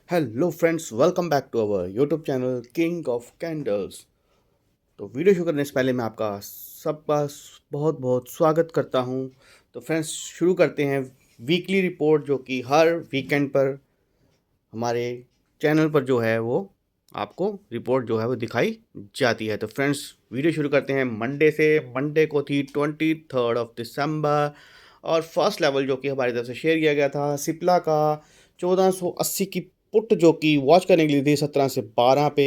Hello friends, welcome back to our YouTube channel king of candles. तो video शुरू करने से पहले मैं आपका सबका बहुत बहुत स्वागत करता हूं। तो फ्रेंड्स, शुरू करते हैं वीकली रिपोर्ट जो कि हर वीकेंड पर हमारे चैनल पर जो है वो आपको रिपोर्ट जो है वो दिखाई जाती है। तो फ्रेंड्स, वीडियो शुरू करते हैं मंडे से। मंडे को थी 23 दिसंबर और फर्स्ट लेवल जो कि हमारी तरफ से शेयर किया गया था सिप्ला का 1480 की पुट जो कि वॉच करने के लिए थी 17 से 12 पे।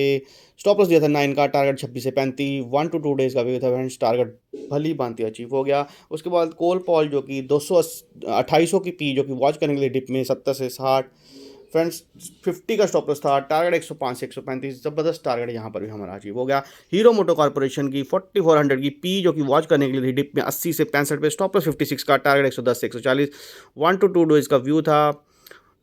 स्टॉप लॉस दिया था 9 का, टारगेट 26 से 35, 1 to 2 डेज का भी था फ्रेंड्स। टारगेट भली भांति अचीव हो गया। उसके बाद कोल पॉल जो कि 2800 की पी जो कि वॉच करने के लिए डिप में 70 से 60 फ्रेंड्स। 50 का स्टॉप लॉस था, टारगेट 105 से 135, ज़बरदस्त टारगेट यहाँ पर भी हमारा अचीव हो गया। हीरो मोटो कॉर्पोरेशन की 4400 की पी जो कि वॉच करने के लिए डिप में 80 से 65 पे, स्टॉप लॉस 56 का, टारगेट 110 से 140, 1 to 2 डेज का व्यू था।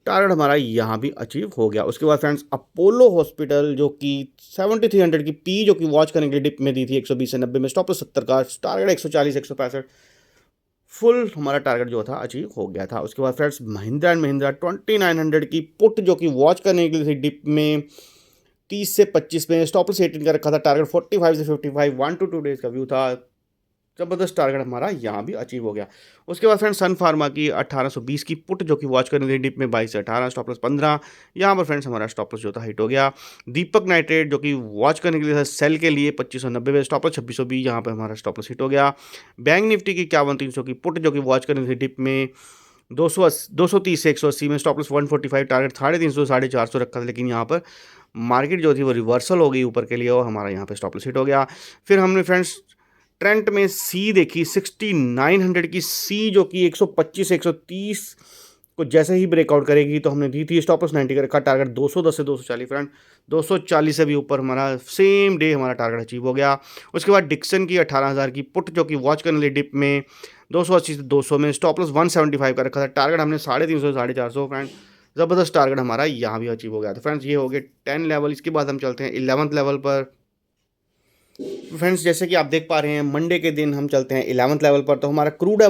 टारगेट हमारा यहाँ भी अचीव हो गया। उसके बाद फ्रेंड्स, अपोलो हॉस्पिटल जो कि 7300 की पी जो कि वॉच करने के लिए डिप में दी थी 120 से 90 में, स्टॉप लॉस 70 का, टारगेट 140 165, फुल हमारा टारगेट जो था अचीव हो गया था। उसके बाद फ्रेंड्स, महिंद्रा एंड महिंद्रा 2900 की पुट जो कि वॉच करने के लिए थी डिप में 30 से 25 में, स्टॉप लॉस 18 का रखा था, टारगेट 45 से 55, 1 to 2 डेज का व्यू था। ज़बरदस्त टारगेट हमारा यहाँ भी अचीव हो गया। उसके बाद फ्रेंड्स, सन फार्मा की 1820 की पुट जो कि वॉच करने थी डिप में 22 से 18, स्टॉप लॉस 15, यहाँ पर फ्रेंड्स हमारा स्टॉप लॉस जो था हिट हो गया। दीपक नाइट्रेट जो कि वॉच करने के लिए था सेल के लिए 2590 में, स्टॉप लॉस 2620, यहाँ पर हमारा स्टॉप लॉस हिट हो गया। बैंक निफ्टी की 51 300 की पुट जो कि वॉच करने थी डिप में 230 से 180 में, स्टॉप लॉस 145, टारगेट 350 450 रखा था, लेकिन यहाँ पर मार्केट जो थी वो रिवर्सल हो गई ऊपर के लिए और हमारा यहाँ पे स्टॉप लॉस हिट हो गया। फिर हमने फ्रेंड्स ट्रेंट में सी देखी 6900 की सी जो कि 125 से 130 को जैसे ही ब्रेकआउट करेगी तो हमने दी थी, स्टॉप लॉस 90 का रखा, टारगेट 210 से 240 फ्रेंड, 240 से भी ऊपर हमारा सेम डे हमारा टारगेट अचीव हो गया। उसके बाद डिक्सन की 18000 की पुट जो कि वॉच करने लिए डिप में 280 से 200 में, स्टॉप लॉस 175 का रखा था, टारगेट हमने 350 से 450 फ्रेंड, ज़बरदस्त टारगेट हमारा यहाँ भी अचीव हो गया। तो फ्रेंड्स, ये हो गए 10 लेवल। इसके बाद हम चलते हैं 11th लेवल पर। फ्रेंड्स, जैसे कि आप देख पा रहे हैं मंडे के दिन हम चलते हैं 11th लेवल पर। तो हमारा क्रूड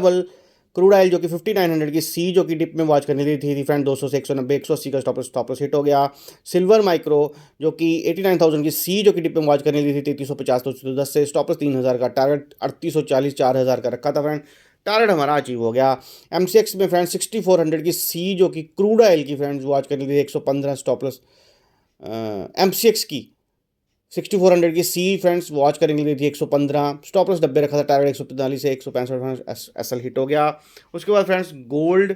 ऑयल जो कि 5900 की सी जो कि डिप में वॉच करनी थी फ्रेंड 200 से 190, 180 का स्टॉप लॉस हिट हो गया। सिल्वर माइक्रो जो कि 89,000 की सी जो कि डिप में वॉच करनी थी 3350 तो 10 से, स्टॉप लॉस 3000 का, टारगेट 3840 4000 का रखा था फ्रेंड, टारगेट हमारा अचीव हो गया। एमसीएक्स में फ्रेंड 6400 की सी जो कि क्रूड ऑयल की फ्रेंड्स वॉच करनी थी 115, स्टॉप लॉस एमसीएक्स की 6400 की सी फ्रेंड्स वॉच करने के लिए थी 115, स्टॉप लॉस 90 रखा था, टारगेट 145 से 165 एसएल हिट हो गया। उसके बाद फ्रेंड्स, गोल्ड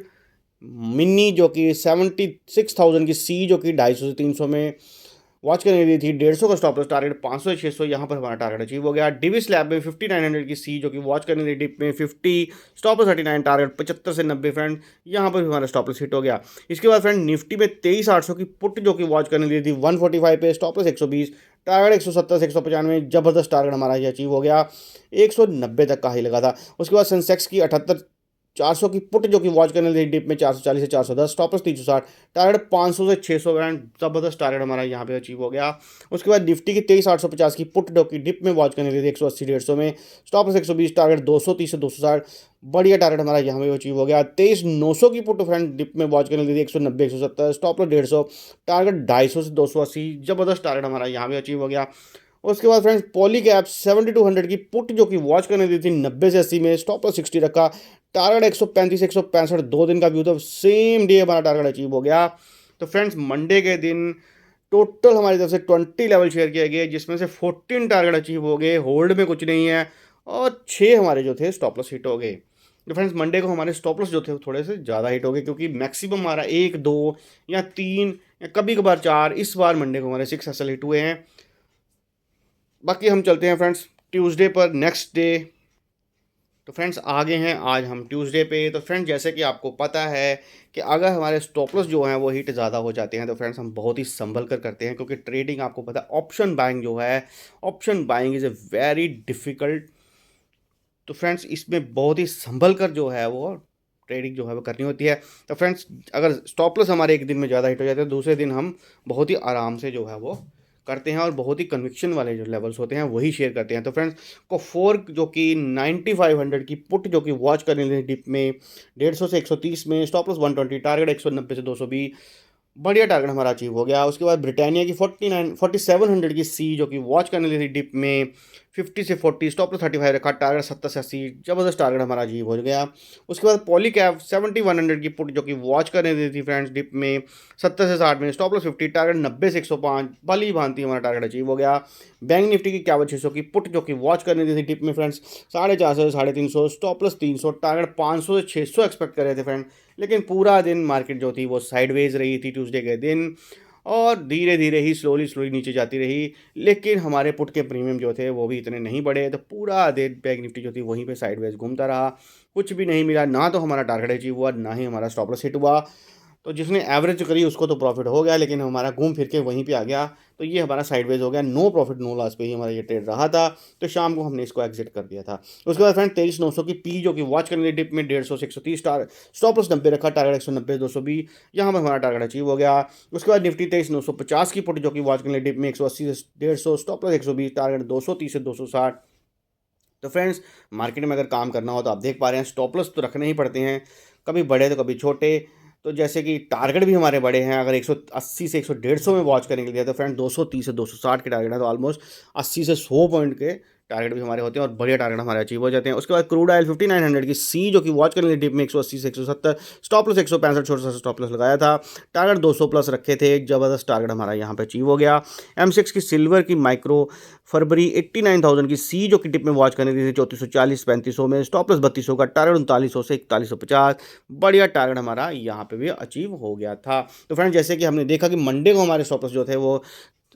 मिनी जो कि 76,000 की सी जो कि 250 से 300 में वॉच करने के लिए थी 150 का, स्टॉप लॉस टारगेट 500 से 600, यहाँ पर हमारा टारगेट अचीव हो गया। डिविस लैब में 5900 की सी जो कि वॉच करने के लिए डिप में 50, स्टॉप लॉस 39, टारगेट 75 से 90 फ्रेंड, यहाँ पर भी हमारा स्टॉप लॉस हिट हो गया। इसके बाद फ्रेंड, निफ्टी में 23,800 की पुट जो कि वॉच करने के लिए थी 145 पे, स्टॉप लॉस 120, टारगेट 170 से 195, जबरदस्त टारगेट हमारा ये अचीव हो गया, 190 तक का ही लगा था। उसके बाद सेंसेक्स की 78,400 की पुट जो कि वॉच करने लगी डिप में 440 से 410, स्टॉप लॉस 360, टारगेट 500 से 600 ग्रांड, जबरदस्त टारगेट हमारा यहाँ पे अचीव हो गया। उसके बाद निफ्टी की 23,850 की पुट जो कि डिप में वॉच करने लगी 180 150 में, स्टॉप लॉस 120, टारगेट 230 से 260, बढ़िया टारगेट हमारा यहाँ पे अचीव हो गया। 23,900 की पुट फ्रेंड डिप में वॉच करने लगी 190 170, स्टॉप लॉस 150, टारगेट 250 से 280, जबरदस्त टारगेट हमारा यहाँ पे अचीव हो गया। उसके बाद फ्रेंड्स, पॉली कैप 7200 की पुट जो कि वॉच करने दी थी 90 से 80 में, स्टॉप लॉस 60 रखा, टारगेट 135 165, 2 दिन का व्यू था, सेम डे हमारा टारगेट अचीव हो गया। तो फ्रेंड्स, मंडे के दिन टोटल हमारी तरफ से 20 लेवल शेयर किए गए, जिसमें से 14 टारगेट अचीव हो गए, होल्ड में कुछ नहीं है, और 6 हमारे जो थे स्टॉप लॉस हिट हो गए। तो फ्रेंड्स, मंडे को हमारे स्टॉप लॉस जो थे वो थोड़े से ज़्यादा हिट हो गए, क्योंकि मैक्सिमम हमारा 1 2 या 3 या कभी कभार 4, इस बार मंडे को हमारे 6 एसएल हिट हुए हैं। बाकी हम चलते हैं फ्रेंड्स ट्यूसडे पर, नेक्स्ट डे। तो फ्रेंड्स, आगे हैं आज हम ट्यूसडे पे। तो फ्रेंड्स, जैसे कि आपको पता है कि अगर हमारे स्टॉप लॉस जो हैं वो हिट ज़्यादा हो जाते हैं तो फ्रेंड्स हम बहुत ही संभल कर करते हैं, क्योंकि ट्रेडिंग आपको पता है, ऑप्शन बाइंग जो है, option buying is a very difficult. तो फ्रेंड्स, इसमें बहुत ही संभल कर जो है वो ट्रेडिंग जो है वो करनी होती है। तो फ्रेंड्स, अगर स्टॉप लॉस हमारे एक दिन में ज़्यादा हिट हो जाते हैं, दूसरे दिन हम बहुत ही आराम से जो है वो करते हैं और बहुत ही कन्विक्शन वाले जो लेवल्स होते हैं वही शेयर करते हैं। तो फ्रेंड्स को फोर्क जो कि 9500 की पुट जो कि वॉच करने लगी डिप में 150 से 130 में, स्टॉप लॉस 120, टारगेट 190 से 220, बढ़िया टारगेट हमारा अचीव हो गया। उसके बाद ब्रिटानिया की 4700 की सी जो कि वॉच करने ली थी डिप में 50 से 40, स्टॉप लॉस 35 रखा, टारगेट 70 से 80, जबरदस्त टारगेट हमारा अचीव हो गया। उसके बाद पॉलीकैप 7100 की पुट जो कि वॉच करने दी थी फ्रेंड्स डिप में 70 से 60 में, स्टॉप लॉस 50, टारगेट 90 से 105, भली भांति हमारा टारगेट अचीव हो गया। बैंक निफ्टी की 51,600 की पुट जो कि वॉच करने दी थी डिप में फ्रेंड्स 450 से 350, स्टॉप लॉस 300, टारगेट 500 से 600 एक्सपेक्ट कर रहे थे फ्रेंड, लेकिन पूरा दिन मार्केट जो थी वो साइडवेज रही थी ट्यूसडे के दिन, और धीरे धीरे ही स्लोली स्लोली नीचे जाती रही। लेकिन हमारे पुट के प्रीमियम जो थे वो भी इतने नहीं बढ़े, तो पूरा दिन बैंक निफ्टी जो थी वहीं पे साइडवेज घूमता रहा, कुछ भी नहीं मिला, ना तो हमारा टारगेट अचीव हुआ, ना ही हमारा स्टॉप लॉस हिट हुआ। तो जिसने एवरेज करी उसको तो प्रॉफिट हो गया, लेकिन हमारा घूम फिर के वहीं पे आ गया, तो ये हमारा साइडवेज हो गया। नो प्रॉफिट नो लॉस पे ही हमारा ये ट्रेड रहा था, तो शाम को हमने इसको एग्जिट कर दिया था। उसके बाद फ्रेंड 23,900 की पी जो कि वॉच करने डिप में 150 से 130, स्टॉप लॉस 90 रखा, टारगेट 190 220, यहाँ पर हमारा टारगेट अचीव हो गया। उसके बाद निफ्टी 23,950 की पुट जो कि वॉच करने डिप में 180 से 150, स्टॉप लॉस 120, टारगेट 230 से 260। तो फ्रेंड्स, मार्केट में अगर काम करना हो तो आप देख पा रहे हैं स्टॉप लॉस तो रखने ही पड़ते हैं, कभी बड़े तो कभी छोटे। तो जैसे कि टारगेट भी हमारे बड़े हैं, अगर 180 से 150 में वॉच करने के लिए तो फ्रेंड 230 से 260 के टारगेट है, तो ऑलमोस्ट 80 से 100 पॉइंट के टारगेट भी हमारे होते हैं और बढ़िया टारगेट हमारे अचीव हो जाते हैं। उसके बाद क्रूड ऑयल 5900 की सी जो कि वॉच करने के लिए डिप में 180 से 170, स्टॉप लॉस 165, छोटा सा स्टॉप लॉस लगाया था, टारगेट 200 प्लस रखे थे, एक जबरदस्त टारगेट हमारा यहाँ पे अचीव हो गया। M6 की सिल्वर की माइक्रो फरवरी 89,000 की सी जो कि डिप में वॉच करने दी थी 3440 3500 में, स्टॉप लॉस 3200 का, टारगेट 3900 से 4150, बढ़िया टारगेट हमारा यहाँ पे भी अचीव हो गया था। तो फ्रेंड, जैसे कि हमने देखा कि मंडे को हमारे स्टॉप लॉस जो थे वो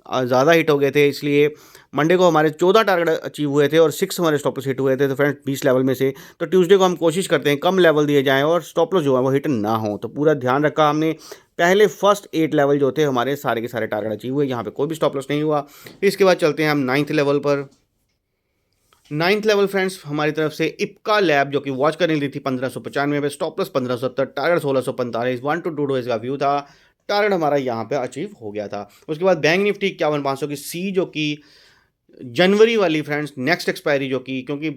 ज़्यादा हिट हो गए थे, इसलिए मंडे को हमारे 14 टारगेट अचीव हुए थे और 6 हमारे स्टॉप लॉस हिट हुए थे, तो फ्रेंड 20 लेवल में से। तो ट्यूसडे को हम कोशिश करते हैं कम लेवल दिए जाएं और स्टॉप लॉस जो है वो हिट ना हो, तो पूरा ध्यान रखा हमने। पहले फर्स्ट 8 लेवल जो थे हमारे सारे के सारे टारगेट अचीव हुए, यहाँ पे कोई भी स्टॉप लॉस नहीं हुआ। इसके बाद चलते हैं हम 9th लेवल पर। 9th लेवल फ्रेंड्स हमारी तरफ से इप्का लैब जो कि वॉच करने ली थी 1595 पे, stop loss 1570, target 1645, 1 to 2 days का व्यू था, टारगेट हमारा यहाँ पे अचीव हो गया था। उसके बाद बैंक निफ्टी 51,500 की सी जो कि जनवरी वाली फ्रेंड्स नेक्स्ट एक्सपायरी जो कि, क्योंकि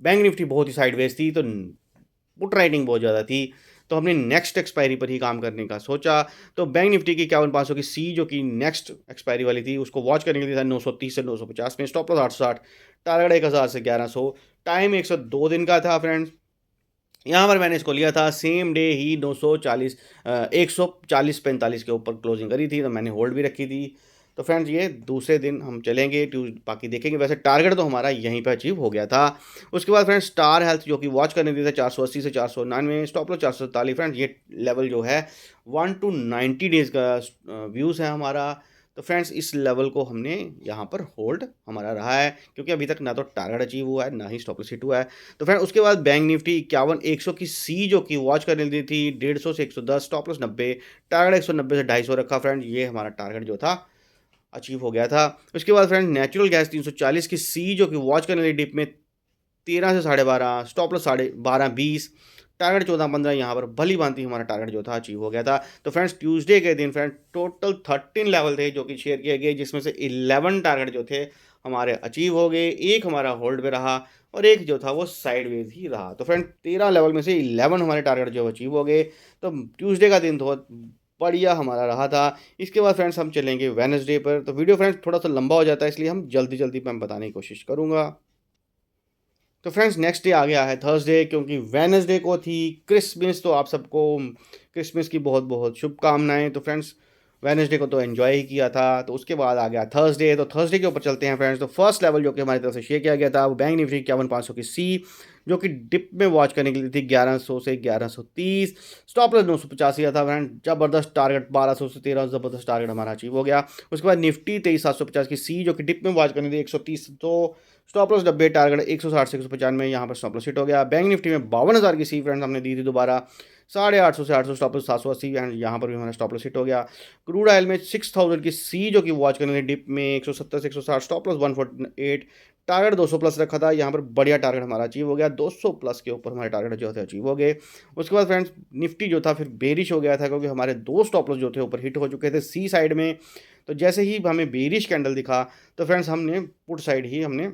बैंक निफ्टी बहुत ही साइडवेज थी तो पुट राइटिंग बहुत ज़्यादा थी, तो हमने नेक्स्ट एक्सपायरी पर ही काम करने का सोचा। तो बैंक निफ्टी की 51,500 की सी जो कि नेक्स्ट एक्सपायरी वाली थी उसको वॉच करने के लिए था 930 से 950 में, स्टॉप लॉस 860, टारगेट 1000 से 1100, टाइम 102 दिन का था फ्रेंड्स। यहाँ पर मैंने इसको लिया था सेम डे ही 940 140-45 के ऊपर क्लोजिंग करी थी, तो मैंने होल्ड भी रखी थी। तो फ्रेंड्स, ये दूसरे दिन हम चलेंगे बाकी देखेंगे। वैसे टारगेट तो हमारा यहीं पे अचीव हो गया था। उसके बाद फ्रेंड्स स्टार हेल्थ जो कि वॉच करने दिया था 480 से 499, स्टॉप लॉस 447। फ्रेंड्स, ये लेवल जो है 1 to 90 डेज का व्यूज़ है हमारा। तो फ्रेंड्स, इस लेवल को हमने यहाँ पर होल्ड हमारा रहा है, क्योंकि अभी तक ना तो टारगेट अचीव हुआ है ना ही स्टॉप लॉस हिट हुआ है। तो फ्रेंड, उसके बाद बैंक निफ्टी 51,100 की सी जो कि वॉच करने दी थी 150 से 110, स्टॉप लॉस 90, टारगेट 190 से 250 रखा। फ्रेंड, ये हमारा टारगेट जो था अचीव हो गया था। उसके बाद फ्रेंड नेचुरल गैस 340 की सी जो कि वॉच करने ली डिप में 13 से 12.5, स्टॉप लॉस 12.20, टारगेट 14-15, यहाँ पर भली भांति हमारा टारगेट जो था अचीव हो गया था। तो फ्रेंड्स, ट्यूसडे के दिन फ्रेंड टोटल 13 लेवल थे जो कि शेयर किए गए, जिसमें से 11 टारगेट जो थे हमारे अचीव हो गए, एक हमारा होल्ड पे रहा और एक जो था वो साइडवेज ही रहा। तो फ्रेंड, 13 लेवल में से 11 हमारे टारगेट जो अचीव हो गए। तो ट्यूसडे का दिन बहुत बढ़िया हमारा रहा था। इसके बाद फ्रेंड्स हम चलेंगे वेडनेसडे पर। तो वीडियो फ्रेंड्स थोड़ा सा लंबा हो जाता है, इसलिए हम जल्दी जल्दी मैं बताने की कोशिश करूँगा। तो फ्रेंड्स, नेक्स्ट डे आ गया है थर्सडे, क्योंकि वेडनेसडे को थी क्रिसमस, तो आप सबको क्रिसमस की बहुत बहुत शुभकामनाएं। तो फ्रेंड्स, वेडनेसडे को तो एंजॉय ही किया था। तो उसके बाद आ गया थर्सडे। तो थर्सडे के ऊपर चलते हैं फ्रेंड्स। तो फर्स्ट लेवल जो कि हमारी तरफ से शेयर किया गया था वो बैंक निफ्टी 51,500 की सी जो कि डिप में वॉच करने के लिए थी 1100 से 1130, स्टॉप लॉस 985 था फ्रेंड, जबरदस्त टारगेट 1200 से 1300, जबरदस्त टारगेट हमारा अचीव हो गया। उसके बाद निफ्टी 23,750 की सी जो कि डिप में वॉच करने थी 130, तो स्टॉप लॉस 90, टारगेट 160 से 195, यहाँ पर स्टॉप लॉस हिट हो गया। बैंक निफ्टी में 52,000 की सी फ्रेंड्स हमने दी थी दोबारा 850 से 800, स्टॉप लॉस 780, एंड यहाँ पर भी हमारा स्टॉप लॉस हिट हो गया। क्रूड ऑयल में 6,000 की सी जो कि वॉच करने थी डिप में 170 से 160, स्टॉप लॉस 148, टारगेट 200 प्लस रखा था, यहाँ पर बढ़िया टारगेट हमारा अचीव हो गया, 200 प्लस के ऊपर हमारे टारगेट जो थे अचीव हो गए। उसके बाद फ्रेंड्स, निफ्टी जो था फिर बेरिश हो गया था, क्योंकि हमारे 2 स्टॉप लॉस जो थे ऊपर हिट हो चुके थे सी साइड में। तो जैसे ही हमें बेरिश कैंडल दिखा तो फ्रेंड्स हमने पुट साइड ही हमने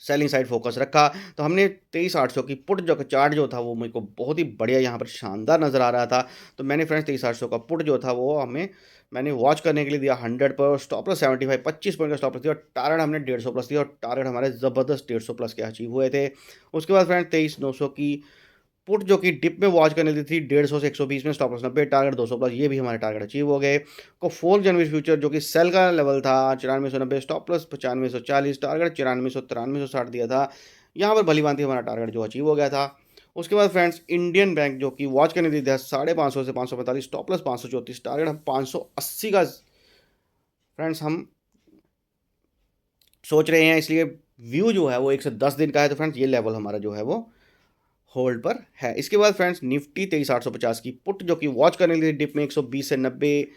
सेलिंग साइड फोकस रखा। तो हमने 23,800 की पुट जो चार्ट जो था वो मेरे को बहुत ही बढ़िया यहाँ पर शानदार नज़र आ रहा था। तो मैंने फ्रेंड्स 23,800 का पुट जो था वो मैंने वॉच करने के लिए दिया 100 पर, स्टॉप लॉस 75, 25 पॉइंट का स्टॉप लॉस दिया, और टारगेट हमने 150 प्लस दिया, और टारगेट हमारे ज़बरदस्त 150 प्लस के अचीव हुए थे। उसके बाद फ्रेंड्स 23,900 की पुट जो कि डिप में वॉच करने दी थी 150 से 120 में, स्टॉप लॉस 90, टारगेट 200 प्लस, ये भी हमारे टारगेट अचीव हो गए। को 4 जनवरी फ्यूचर जो कि सेल का लेवल था 9490, स्टॉप प्लस 9540, टारगेट 949360 दिया था। यहाँ पर भली भांति हमारा टारगेट जो अचीव हो गया था। उसके बाद फ्रेंड्स इंडियन बैंक जो कि वॉच करने दी थी 550 से 545, स्टॉप प्लस 534, टारगेट हम 580 का फ्रेंड्स हम सोच रहे हैं, इसलिए व्यू जो है वो 1 से 10 दिन का है। तो फ्रेंड्स ये लेवल हमारा जो है वो होल्ड पर है। इसके बाद फ्रेंड्स निफ्टी 23,850 की पुट जो कि वॉच करने के लिए डिप में 120 से 90,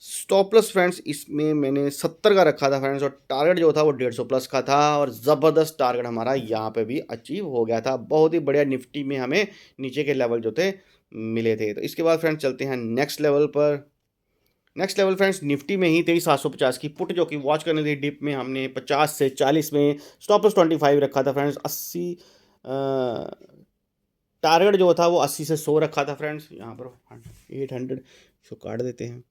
स्टॉप लॉस फ्रेंड्स इसमें मैंने 70 का रखा था फ्रेंड्स, और टारगेट जो था वो 150 प्लस का था, और ज़बरदस्त टारगेट हमारा यहाँ पे भी अचीव हो गया था। बहुत ही बढ़िया निफ्टी में हमें नीचे के लेवल जो थे मिले थे। तो इसके बाद फ्रेंड्स चलते हैं नेक्स्ट लेवल पर। नेक्स्ट लेवल फ्रेंड्स निफ्टी में ही 23,750 की पुट जो कि वॉच करने थी डिप में हमने 50 से 40 में, स्टॉप लॉस 25 रखा था फ्रेंड्स। 80 टारगेट जो था वो 80 से 100 रखा था फ्रेंड्स। यहाँ पर 800 इसको काट देते हैं।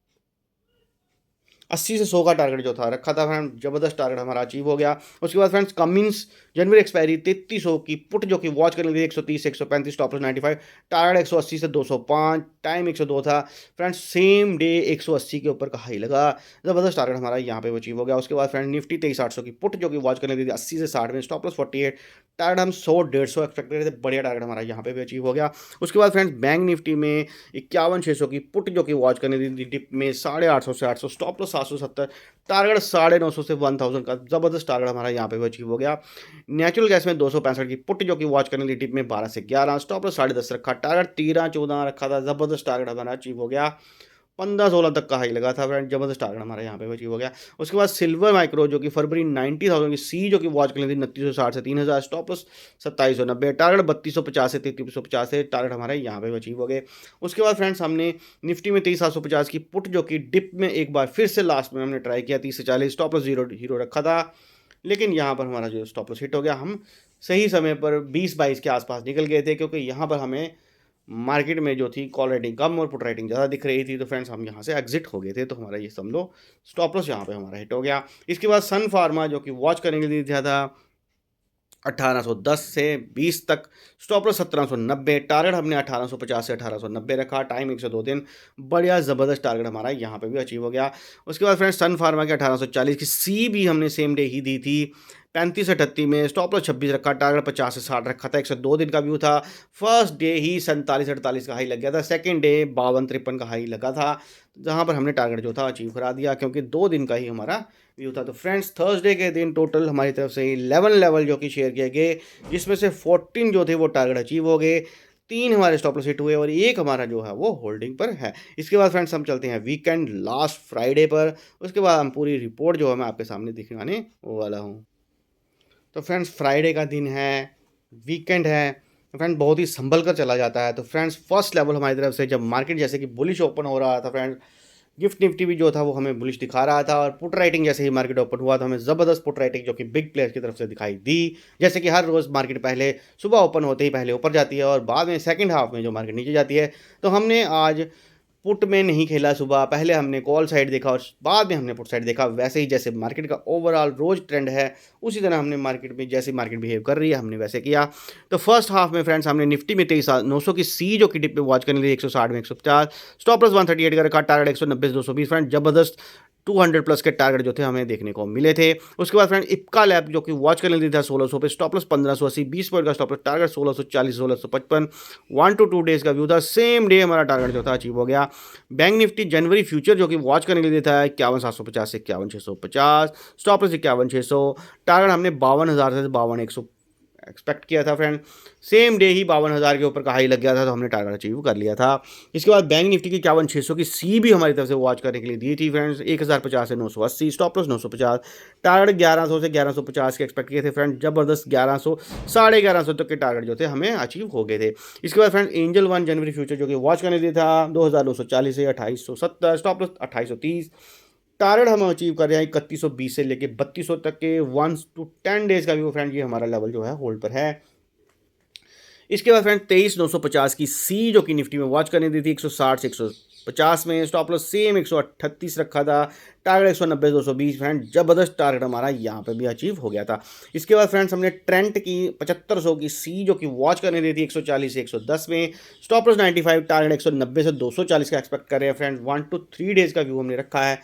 80 से 100 का टारगेट जो था रखा था फ्रेंड, जबरदस्त टारगेट हमारा अचीव हो गया। उसके बाद फ्रेंड्स कमिंस जनवरी एक्सपायरी 3300 की पुट जो कि वॉच करने के लिए 130 से 135, स्टॉप लॉस 95, टारगेट 180 से 205, टाइम 102 था फ्रेंड्स। सेम डे 180 के ऊपर का हाई लगा, जबरदस्त टारगेट हमारा यहाँ पे अचीव हो गया। उसके बाद फ्रेंड निफ्टी 23,800 की पुट जो कि वॉच करने के लिए 80 से 60 में, स्टॉप लॉस 48, टारगेट हम 100-150 एक्सपेक्ट कर रहे थे, बढ़िया टारगेट हमारा यहाँ पे भी अचीव हो गया। उसके बाद फ्रेंड्स बैंक निफ्टी में 51,600 की पुट जो कि वॉच करने दी डिप में 850 से 800, स्टॉप लॉस 770, टारगेट 950 से 1000 का, जबरदस्त टारगेट हमारा यहाँ पे भी अचीव हो गया। नेचुरल गैस में 265 की पुट जो कि वॉच करने दी डिप में 12 से 11, स्टॉप लॉस 10.5 रखा, टारगेट 13-14 रखा था, जबरदस्त टारगेट हमारा अचीव हो गया। 15-16 तक का हाई लगा था फ्रेंड, जबरदस्त टारगेट हमारा यहाँ पे अचीव हो गया। उसके बाद सिल्वर माइक्रो जो कि फरवरी 90,000 की सी जो कि वॉच कर ली थी 2960 से 3000, स्टॉप लॉस 2790, टारगेट 3250 से 3350 से, टारगेट हमारे यहाँ पे अचीव हो गए। उसके बाद फ्रेंड्स हमने निफ्टी में 23,750 की पुट जो कि डिप में एक बार फिर से लास्ट में हमने ट्राई किया 30 से 40, स्टॉप लॉस 0 रखा था, लेकिन यहाँ पर हमारा जो स्टॉप लॉस हिट हो गया। हम सही समय पर 20-22 के आसपास निकल गए थे, क्योंकि यहाँ पर हमें मार्केट में जो थी कॉल रेटिंग कम और पुट रेटिंग ज़्यादा दिख रही थी। तो फ्रेंड्स हम यहाँ से एग्जिट हो गए थे, तो हमारा ये समझ लो स्टॉप लॉस यहाँ पे हमारा हिट हो गया। इसके बाद सन फार्मा जो कि वॉच करने के लिए दिया था 1810 से 20 तक, स्टॉप लॉस 1790, टारगेट हमने 1850 से 1890 रखा, टाइम 102 दिन, बढ़िया ज़बरदस्त टारगेट हमारा यहाँ पे भी अचीव हो गया। उसके बाद फ्रेंड्स सन फार्मा के 1840 की सी भी हमने सेम डे ही दी थी 35 से 38 में, स्टॉप लॉस 26 रखा, टारगेट 50 से 60 रखा था, 102 दिन का व्यू था। फर्स्ट डे ही 47-48 का हाई लग गया था, सेकेंड डे 52-53 का हाई लगा था, जहाँ पर हमने टारगेट जो था अचीव करा दिया, क्योंकि 2 दिन का ही हमारा व्यू था। तो फ्रेंड्स थर्सडे के दिन टोटल हमारी तरफ से 11 लेवल जो कि शेयर किए गए, जिसमें से 14 जो थे वो टारगेट अचीव हो गए, 3 हमारे स्टॉप लॉस हिट हुए, और 1 हमारा जो है वो होल्डिंग पर है। इसके बाद फ्रेंड्स हम चलते हैं वीकेंड लास्ट फ्राइडे पर। उसके बाद हम पूरी रिपोर्ट जो है मैं आपके सामने दिखाने वाला हूँ। तो फ्रेंड्स फ्राइडे का दिन है, वीकेंड है, तो फ्रेंड्स बहुत ही संभल कर चला जाता है। तो फ्रेंड्स फर्स्ट लेवल हमारी तरफ से जब मार्केट जैसे कि बुलिश ओपन हो रहा था फ्रेंड्स, गिफ्ट निफ्टी भी जो था वो हमें बुलिश दिखा रहा था, और पुट राइटिंग जैसे ही मार्केट ओपन हुआ तो हमें ज़बरदस्त पुट राइटिंग जो कि बिग प्लेयर्स की तरफ से दिखाई दी। जैसे कि हर रोज़ मार्केट पहले सुबह ओपन होते ही पहले ऊपर जाती है, और बाद में सेकंड हाफ में जो मार्केट नीचे जाती है। तो हमने आज पुट में नहीं खेला सुबह, पहले हमने कॉल साइड देखा और बाद में हमने पुट साइड देखा। वैसे ही जैसे मार्केट का ओवरऑल रोज ट्रेंड है, उसी तरह हमने मार्केट में जैसे मार्केट बिहेव कर रही है हमने वैसे किया। तो फर्स्ट हाफ में फ्रेंड्स हमने निफ्टी में 23,900 की सी जो कि डिप पे वॉच करने के लिए 160 में 150, स्टॉप लॉस 138 का रखा, टारगेट 190 से 220 फ्रेंड, जबरदस्त 200 प्लस के टारगेट जो थे हमें देखने को मिले थे। उसके बाद फ्रेंड इप्का लैब जो कि वॉच करने लिए था 1600 पे, स्टॉप लॉस 1580, 20 पॉइंट का stop loss, target 1640 1655, 1 to 2 days का व्यू था, सेम डे हमारा टारगेट जो था अचीव हो गया। बैंक निफ्टी जनवरी फ्यूचर जो कि वॉच करने के लिए था 51,750 से 51,650, स्टॉप लॉस 51,600, टारगेट हमने 52,000 से 52,100 एक्सपेक्ट किया था फ्रेंड। सेम डे ही 52,000 के ऊपर का हाई लग गया था, तो हमने टारगेट अचीव कर लिया था। इसके बाद बैंक निफ्टी की 51,600 की सी भी हमारी तरफ से वॉच करने के लिए दी थी फ्रेंड्स, 1,050 से 980, स्टॉप लॉस 950, टारगेट 1100 से 1150 के एक्सपेक्ट किए थे फ्रेंड, जबरदस्त 1100 1150 तक के टारगेट जो थे हमें अचीव हो गए थे। इसके बाद फ्रेंड एंजल वन जनवरी फ्यूचर जो कि वॉच करने दिया था 2,240 से 2,870, स्टॉप लॉस 2,830, टारगेट हम अचीव कर रहे हैं 3120 से लेके 3200 तक के 1 to 10 डेज का व्यू फ्रेंड, ये हमारा लेवल जो है होल्ड पर है। इसके बाद फ्रेंड 23,950 की सी जो कि निफ्टी में वॉच करनी दी थी 160 से 150 में, स्टॉप लॉस सेम 138 रखा था, टारगेट 190 220 फ्रेंड, जबरदस्त टारगेट हमारा यहाँ पे भी अचीव हो गया था। इसके बाद फ्रेंड्स हमने ट्रेंट की 7500 की सी जो कि वॉच करनी दी थी 140 से 110 में, स्टॉप लॉस 95, टारगेट 190 से 240 का एक्सपेक्ट कर रहे हैं फ्रेंड। 1 to 3 डेज का व्यू हमने रखा है।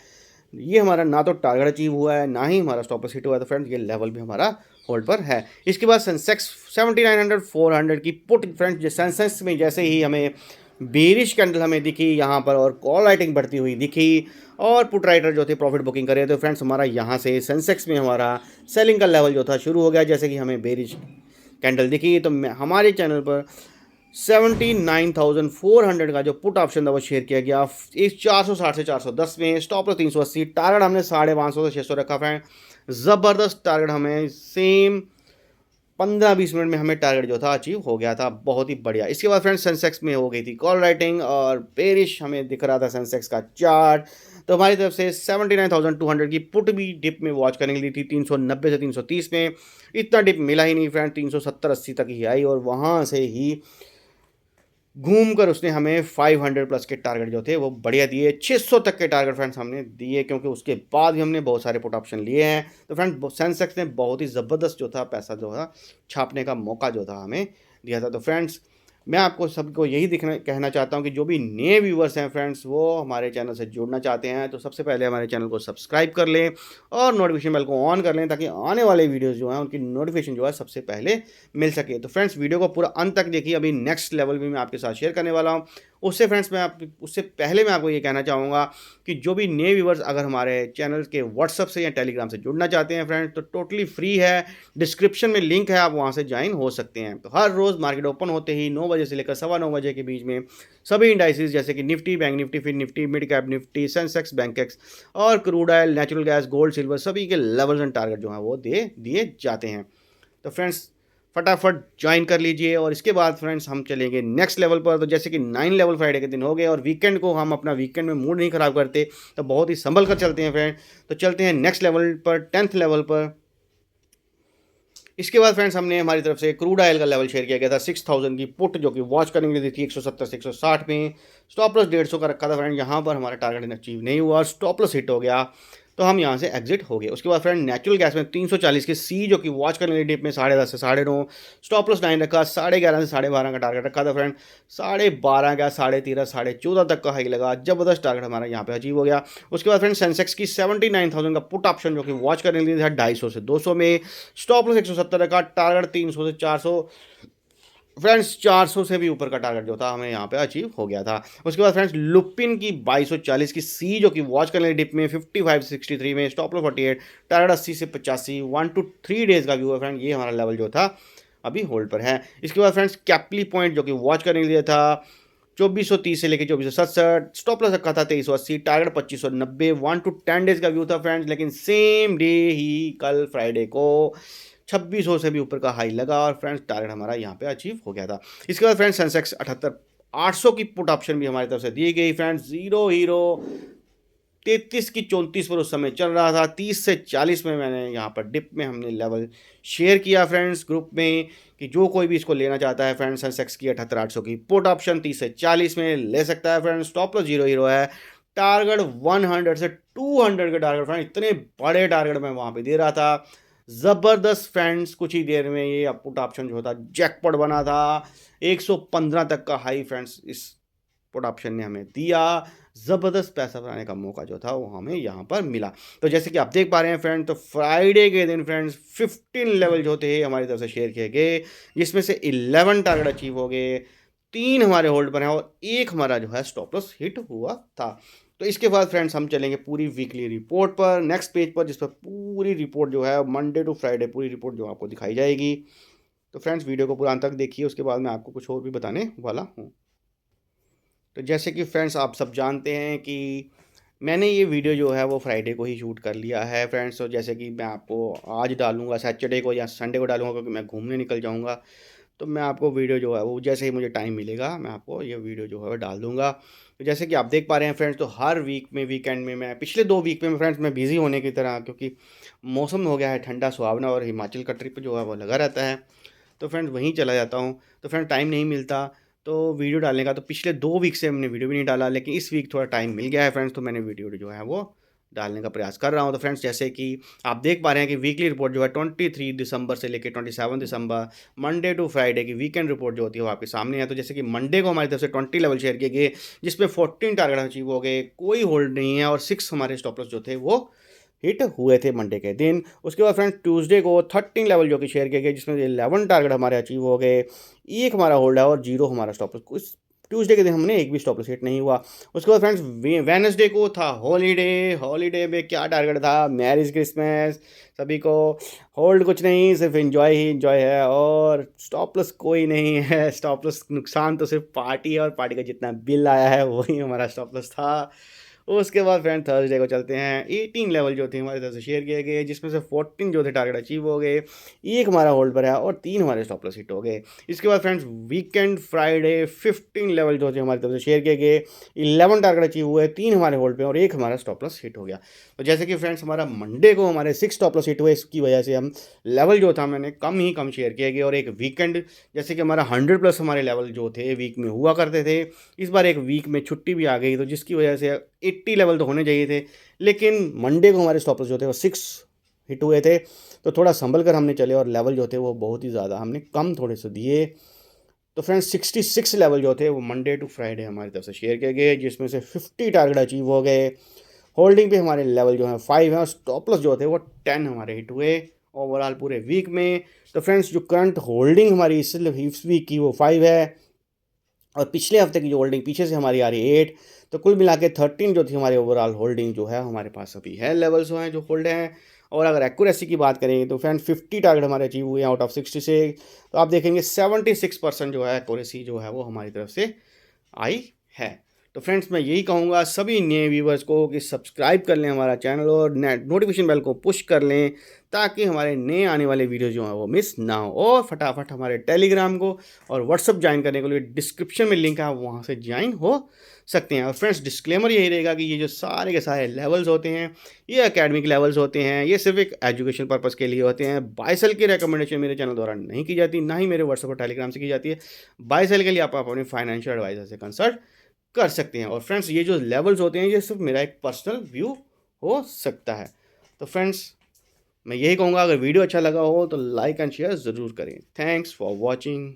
ये हमारा ना तो टारगेट अचीव हुआ है, ना ही हमारा स्टॉप लॉस हिट हुआ है, तो फ्रेंड्स ये लेवल भी हमारा होल्ड पर है। इसके बाद सेंसेक्स 7900 400 की पुट फ्रेंड्स, सेंसेक्स में जैसे ही हमें बेरिश कैंडल हमें दिखी यहाँ पर और कॉल राइटिंग बढ़ती हुई दिखी और पुट राइटर जो थे प्रॉफिट बुकिंग करे, तो फ्रेंड्स हमारा यहाँ से सेंसेक्स में हमारा सेलिंग का लेवल जो था शुरू हो गया। जैसे कि हमें बेरिश कैंडल दिखी तो हमारे चैनल पर 79,400 का जो पुट ऑप्शन था वो शेयर किया गया इस 460 से 410 में, स्टॉप लॉस 380, टारगेट हमने 550 से 600 रखा फ्रेंड। ज़बरदस्त टारगेट हमें सेम 15-20 मिनट में हमें टारगेट जो था अचीव हो गया था, बहुत ही बढ़िया। इसके बाद फ्रेंड्स सेंसेक्स में हो गई थी कॉल राइटिंग और बेरिश हमें दिख रहा था सेंसेक्स का चार्ट, तो हमारी तरफ से 79,200 की पुट भी डिप में वॉच करने के लिए थी 390 से 330 में। इतना डिप मिला ही नहीं फ्रेंड, 370-80 तक ही आई और वहाँ से ही घूमकर उसने हमें 500 प्लस के टारगेट जो थे वो बढ़िया दिए। 600 तक के टारगेट फ्रेंड्स हमने दिए, क्योंकि उसके बाद भी हमने बहुत सारे पुट ऑप्शन लिए हैं। तो फ्रेंड्स सेंसेक्स ने बहुत ही ज़बरदस्त जो था पैसा जो था छापने का मौका जो था हमें दिया था। तो फ्रेंड्स मैं आपको सबको यही कहना चाहता हूँ कि जो भी नए व्यूवर्स हैं फ्रेंड्स, वो हमारे चैनल से जुड़ना चाहते हैं तो सबसे पहले हमारे चैनल को सब्सक्राइब कर लें और नोटिफिकेशन बेल को ऑन कर लें, ताकि आने वाले वीडियोस जो हैं उनकी नोटिफिकेशन जो है सबसे पहले मिल सके। तो फ्रेंड्स वीडियो को पूरा अंत तक देखिए, अभी नेक्स्ट लेवल भी मैं आपके साथ शेयर करने वाला हूँ। उससे फ्रेंड्स उससे पहले मैं आपको ये कहना चाहूँगा कि जो भी नए व्यूवर्स अगर हमारे चैनल के व्हाट्सअप से या टेलीग्राम से जुड़ना चाहते हैं फ्रेंड्स, तो टोटली फ्री है, डिस्क्रिप्शन में लिंक है, आप वहाँ से ज्वाइन हो सकते हैं। तो हर रोज़ मार्केट ओपन होते ही 9 बजे से लेकर 9:15 बजे के बीच में सभी इंडाइसिस जैसे कि Nifty, bank Nifty, fin Nifty, mid cap Nifty, Sensex, Bankex और crude oil, natural gas, gold, silver सभी के लेवल्स एंड टारगेट जो हैं वो दिए जाते हैं। तो फ्रेंड्स फटाफट ज्वाइन कर लीजिए और इसके बाद फ्रेंड्स हम चलेंगे नेक्स्ट लेवल पर। तो जैसे कि 9 लेवल फ्राइडे के दिन हो गए और वीकेंड को हम अपना वीकेंड में मूड नहीं ख़राब करते, तो बहुत ही संभल कर चलते हैं फ्रेंड। तो चलते हैं नेक्स्ट लेवल पर, 10th लेवल पर। इसके बाद फ्रेंड्स हमने हमारी तरफ से क्रूड ऑयल का लेवल शेयर किया गया था 6000 की पुट जो कि वॉच करने के लिए थी 170 से 160 में, स्टॉप लॉस 150 का रखा था फ्रेंड। यहाँ पर हमारा टारगेट अचीव नहीं हुआ, स्टॉप लॉस हिट हो गया, तो हम यहाँ से एग्जिट हो गए। उसके बाद फ्रेंड नेचुरल गैस में 340 की सी जो कि वॉच करने के लिए डिप में 10:30 से 9:30, स्टॉप लॉस 9 रखा, 11:30 से 12:30 का टारगेट रखा था फ्रेंड। 12:30 का 13:30 14:30 तक का हाई लगा, जबरदस्त टारगेट हमारा यहाँ पे अचीव हो गया। उसके बाद फ्रेंड सेंसेक्स की 79,000 का पुट ऑप्शन जो कि वॉच करने के लिए था 250 से 200 में, स्टॉप लॉस 170 रखा, टारगेट 300 से 400 फ्रेंड्स, 400 से भी ऊपर का टारगेट जो था हमें यहाँ पे अचीव हो गया था। उसके बाद फ्रेंड्स लुपिन की 2240 की सी जो कि वॉच करने डिप में 55 से 63 में, स्टॉप लॉस 48, टारगेट 80 से 85, 1 to 3 डेज का व्यू है फ्रेंड, ये हमारा लेवल जो था अभी होल्ड पर है। इसके बाद फ्रेंड्स कैपली पॉइंट जो कि वॉच करने के लिए था 2430 से लेकर 2467, स्टॉप लॉस रखा था 2380, टारगेट 2590, 1 to 10 डेज का व्यू था फ्रेंड्स। लेकिन सेम डे ही कल फ्राइडे को 2600 से भी ऊपर का हाई लगा और फ्रेंड्स टारगेट हमारा यहाँ पे अचीव हो गया था। इसके बाद फ्रेंड्स सेंसेक्स 78,800 की पुट ऑप्शन भी हमारी तरफ से दी गई फ्रेंड्स। जीरो हीरो 33 की 34 पर उस समय चल रहा था, 30 से 40 में मैंने यहाँ पर डिप में हमने लेवल शेयर किया फ्रेंड्स ग्रुप में कि जो कोई भी इसको लेना चाहता है फ्रेंड्स, सेंसेक्स की 78,800 की पुट ऑप्शन 30 से 40 में ले सकता है फ्रेंड्स। स्टॉप लॉस 0 है, टारगेट 100 से 200 के टारगेट फ्रेंड, इतने बड़े टारगेट मैं वहाँ पे दे रहा था। ज़बरदस्त फ्रेंड्स, कुछ ही देर में ये पुट ऑप्शन जो था जैकपॉट बना था, 115 तक का हाई फ्रेंड्स इस पुट ऑप्शन ने हमें दिया। ज़बरदस्त पैसा बनाने का मौका जो था वो हमें यहाँ पर मिला। तो जैसे कि आप देख पा रहे हैं फ्रेंड, तो फ्राइडे के दिन फ्रेंड्स 15 लेवल जो थे हमारी तरफ से शेयर किए गए, जिसमें से 11 टारगेट अचीव हो गए, 3 हमारे होल्ड पर हैं और 1 हमारा जो है स्टॉप लॉस हिट हुआ था। तो इसके बाद फ्रेंड्स हम चलेंगे पूरी वीकली रिपोर्ट पर, नेक्स्ट पेज पर, जिस पर पूरी रिपोर्ट जो है मंडे टू फ्राइडे पूरी रिपोर्ट जो आपको दिखाई जाएगी। तो फ्रेंड्स वीडियो को पूरा अंत तक देखिए, उसके बाद मैं आपको कुछ और भी बताने वाला हूँ। तो जैसे कि फ्रेंड्स आप सब जानते हैं कि मैंने ये वीडियो जो है वो फ्राइडे को ही शूट कर लिया है फ्रेंड्स। तो जैसे कि मैं आपको आज डालूंगा सैटरडे को या संडे को डालूंगा, क्योंकि मैं घूमने निकल जाऊंगा। तो मैं आपको वीडियो जो है वो जैसे ही मुझे टाइम मिलेगा मैं आपको ये वीडियो जो है वो डाल दूँगा। तो जैसे कि आप देख पा रहे हैं फ्रेंड्स, तो हर वीक में वीकेंड में मैं पिछले 2 वीक में फ्रेंड्स मैं बिज़ी होने की तरह, क्योंकि मौसम हो गया है ठंडा सुहावना और हिमाचल का ट्रिप जो है वो लगा रहता है। तो फ्रेंड्स वहीं चला जाता हूँ। तो फ्रेंड्स टाइम नहीं मिलता तो वीडियो डालने का, तो पिछले 2 वीक से हमने वीडियो भी नहीं डाला, लेकिन इस वीक थोड़ा टाइम मिल गया है फ्रेंड्स, तो मैंने वीडियो जो है वो डालने का प्रयास कर रहा हूँ। तो फ्रेंड्स जैसे कि आप देख पा रहे हैं कि वीकली रिपोर्ट जो है 23 दिसंबर से लेके 27 दिसंबर मंडे टू फ्राइडे की वीकेंड रिपोर्ट जो होती है वो आपके सामने है। तो जैसे कि मंडे को हमारी तरफ से 20 लेवल शेयर किए गए, जिसमें 14 टारगेट अचीव हो गए, कोई होल्ड नहीं है और 6 हमारे स्टॉप लॉस जो थे वो हिट हुए थे मंडे के दिन। उसके बाद फ्रेंड्स ट्यूसडे को 13 लेवल जो कि शेयर किए गए, जिसमें 11 टारगेट हमारे अचीव हो गए, एक हमारा होल्ड है और 0 हमारा स्टॉप लॉस। उस ट्यूसडे के दिन हमने एक भी स्टॉप लॉस हिट नहीं हुआ। उसके बाद फ्रेंड्स वेडनेसडे को था हॉलीडे। हॉलीडे में क्या टारगेट था, मैरिज क्रिसमस सभी को, होल्ड कुछ नहीं, सिर्फ एंजॉय ही एंजॉय है और स्टॉप लॉस कोई नहीं है। स्टॉप लॉस नुकसान तो सिर्फ पार्टी है और पार्टी का जितना बिल आया है वही हमारा स्टॉप लॉस था। उसके बाद फ्रेंड थर्सडे को चलते हैं। 18 लेवल जो थे हमारी तरफ से शेयर किए गए, जिसमें से 14 जो थे टारगेट अचीव हो गए, एक हमारा होल्ड पर है और 3 हमारे स्टॉप लॉस हिट हो गए। इसके बाद फ्रेंड्स वीकेंड फ्राइडे 15 लेवल जो थे हमारी तरफ से शेयर किए गए, 11 टारगेट अचीव हुए, 3 हमारे होल्ड पे और एक हमारा स्टॉप लॉस हिट हो गया। तो जैसे कि फ्रेंड्स हमारा मंडे को हमारे 6 स्टॉप लॉस हिट हुए, इसकी वजह से हम लेवल जो था मैंने कम शेयर किए गए। और एक वीकेंड जैसे कि हमारा 100 प्लस हमारे लेवल जो थे वीक में हुआ करते थे, इस बार एक वीक में छुट्टी भी आ गई, तो जिसकी वजह से 80 लेवल तो होने चाहिए थे, लेकिन मंडे को हमारे स्टॉप लॉस जो थे वो 6 हिट हुए थे। तो थोड़ा संभल कर हमने चले और लेवल जो थे वो बहुत ही ज़्यादा हमने कम थोड़े से दिए। तो फ्रेंड्स 66 लेवल जो थे वो मंडे टू फ्राइडे हमारी तरफ से शेयर किए गए, जिसमें से 50 टारगेट अचीव हो गए। होल्डिंग पे हमारे लेवल जो है 5 हैं और स्टॉप लॉस जो थे वो 10 हमारे हिट हुए ओवरऑल पूरे वीक में। तो फ्रेंड्स जो करंट होल्डिंग हमारी इस वीक की वो 5 है और पिछले हफ्ते की जो होल्डिंग पीछे से हमारी आ रही है 8। तो कुल मिला के 13 जो थी हमारी ओवरऑल होल्डिंग जो है हमारे पास अभी है, लेवल्स जो हैं जो होल्ड हैं। और अगर एक्यूरेसी की बात करें तो फ्रेंड 50 टारगेट हमारे अचीव हुए हैं आउट ऑफ 60 से। तो आप देखेंगे 76% जो है एक्यूरेसी जो है वो हमारी तरफ से आई है। तो फ्रेंड्स मैं यही कहूँगा सभी नए व्यूवर्स को कि सब्सक्राइब कर लें हमारा चैनल और नोटिफिकेशन बेल को पुश कर लें, ताकि हमारे नए आने वाले वीडियो जो हैं वो मिस ना हो। और फटाफट हमारे टेलीग्राम को और व्हाट्सअप ज्वाइन करने के लिए डिस्क्रिप्शन में लिंक है, आप वहाँ से ज्वाइन हो सकते हैं। और फ्रेंड्स डिस्क्लेमर यही रहेगा कि ये जो सारे के सारे लेवल्स होते हैं ये एकेडमिक लेवल्स होते हैं, ये सिर्फ एक एजुकेशन पर्पज़ के लिए होते हैं। बाय सेल की रिकमेंडेशन मेरे चैनल द्वारा नहीं की जाती, ना ही मेरे व्हाट्सअप और टेलीग्राम से की जाती है। बाय सेल के लिए आप अपने फाइनेंशियल एडवाइजर से कंसल्ट कर सकते हैं। और फ्रेंड्स ये जो लेवल्स होते हैं ये सिर्फ मेरा एक पर्सनल व्यू हो सकता है। तो फ्रेंड्स मैं यही कहूँगा, अगर वीडियो अच्छा लगा हो तो लाइक एंड शेयर ज़रूर करें। Thanks for watching.